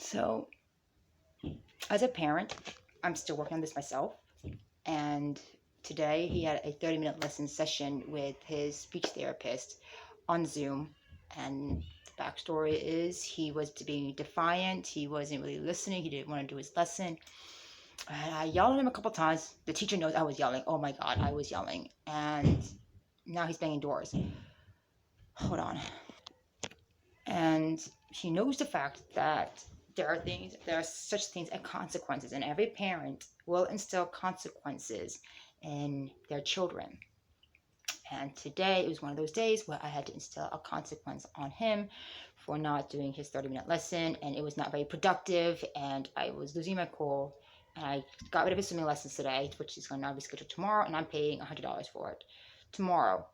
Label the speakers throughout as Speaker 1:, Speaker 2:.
Speaker 1: So, as a parent, I'm still working on this myself. And today he had a 30-minute lesson session with his speech therapist on Zoom. And the backstory is he was being defiant. He wasn't really listening. He didn't want to do his lesson. And I yelled at him a couple times. The teacher knows I was yelling. Oh my God, I was yelling. And now he's banging doors. Hold on. And he knows the fact that there are such things as consequences, and every parent will instill consequences in their children. And today it was one of those days where I had to instill a consequence on him for not doing his 30-minute lesson, and it was not very productive, and I was losing my cool. And I got rid of his swimming lessons today, which is going to now be scheduled tomorrow, and I'm paying $100 for it tomorrow.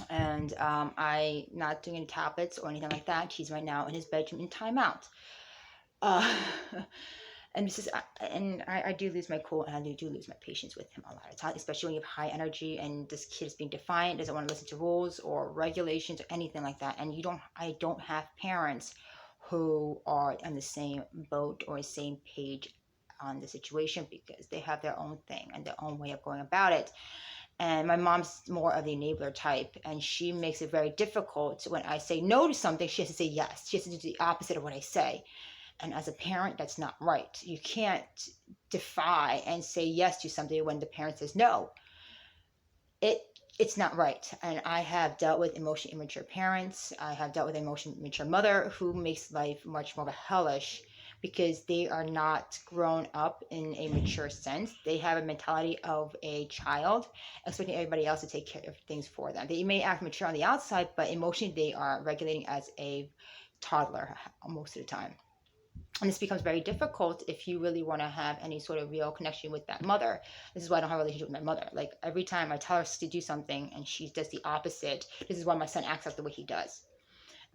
Speaker 1: And I not doing any tablets or anything like that. He's right now in his bedroom in timeout. Uh, and this is, and I do lose my cool, and I do lose my patience with him a lot of times, especially when you have high energy and this kid is being defiant, doesn't want to listen to rules or regulations or anything like that. And I don't have parents who are on the same boat or the same page on the situation, because they have their own thing and their own way of going about it. And my mom's more of the enabler type, and she makes it very difficult. When I say no to something, she has to say yes. She has to do the opposite of what I say. And as a parent, that's not right. You can't defy and say yes to something when the parent says no. It's not right. And I have dealt with emotionally immature parents. I have dealt with an emotionally immature mother who makes life much more of a hellish, because they are not grown up in a mature sense. They have a mentality of a child, expecting everybody else to take care of things for them. They may act mature on the outside, but emotionally they are regulating as a toddler most of the time. And this becomes very difficult if you really want to have any sort of real connection with that mother. This is why I don't have a relationship with my mother. Like, every time I tell her to do something and she does the opposite, this is why my son acts out the way he does.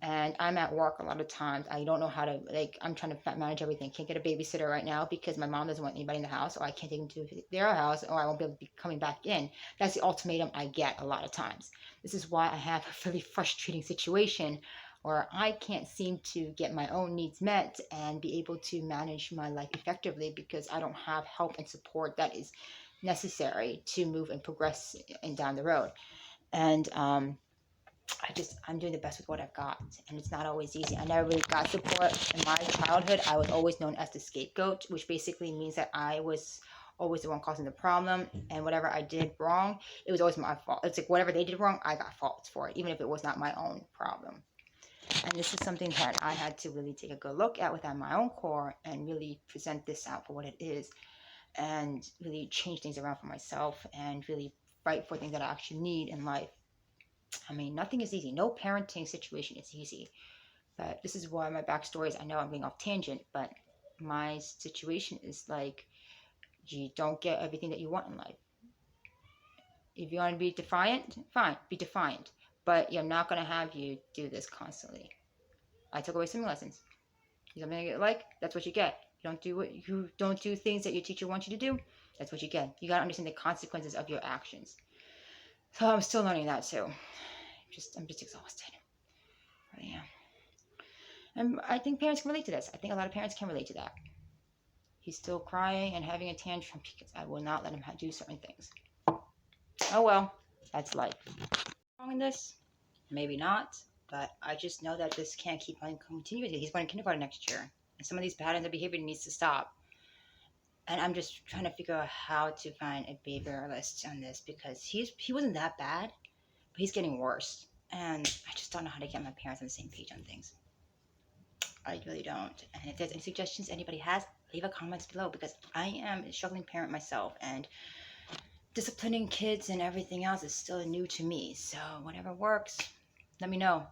Speaker 1: And I'm at work a lot of times. I don't know how to, like, I'm trying to manage everything. Can't get a babysitter right now because my mom doesn't want anybody in the house, or I can't take them to their house, or I won't be able to be coming back in. That's the ultimatum I get a lot of times. This is why I have a really frustrating situation where I can't seem to get my own needs met and be able to manage my life effectively, because I don't have help and support that is necessary to move and progress and down the road. And I'm doing the best with what I've got, and it's not always easy. I never really got support in my childhood. I was always known as the scapegoat, which basically means that I was always the one causing the problem, and whatever I did wrong, it was always my fault. It's like whatever they did wrong, I got faults for it, even if it was not my own problem. And this is something that I had to really take a good look at within my own core and really present this out for what it is, and really change things around for myself, and really fight for things that I actually need in life. I mean, nothing is easy. No parenting situation is easy. But this is why my backstory is, I know I'm being off tangent, but my situation is like, you don't get everything that you want in life. If you want to be defiant, fine, be defiant. But you're not going to have you do this constantly. I took away swimming lessons. Something you like, that's what you get. You don't do things that your teacher wants you to do, that's what you get. You got to understand the consequences of your actions. So I'm still learning that too. I'm just exhausted. I really am. And I think parents can relate to this. I think a lot of parents can relate to that. He's still crying and having a tantrum because I will not let him do certain things. Oh well, that's life. Wrong in this? Maybe not, but I just know that this can't keep on continuing. He's going to kindergarten next year, and some of these patterns of behavior needs to stop. And I'm just trying to figure out how to find a behavioralist on this, because he wasn't that bad, but he's getting worse. And I just don't know how to get my parents on the same page on things. I really don't. And if there's any suggestions anybody has, leave a comments below, because I am a struggling parent myself, and disciplining kids and everything else is still new to me. So whatever works, let me know.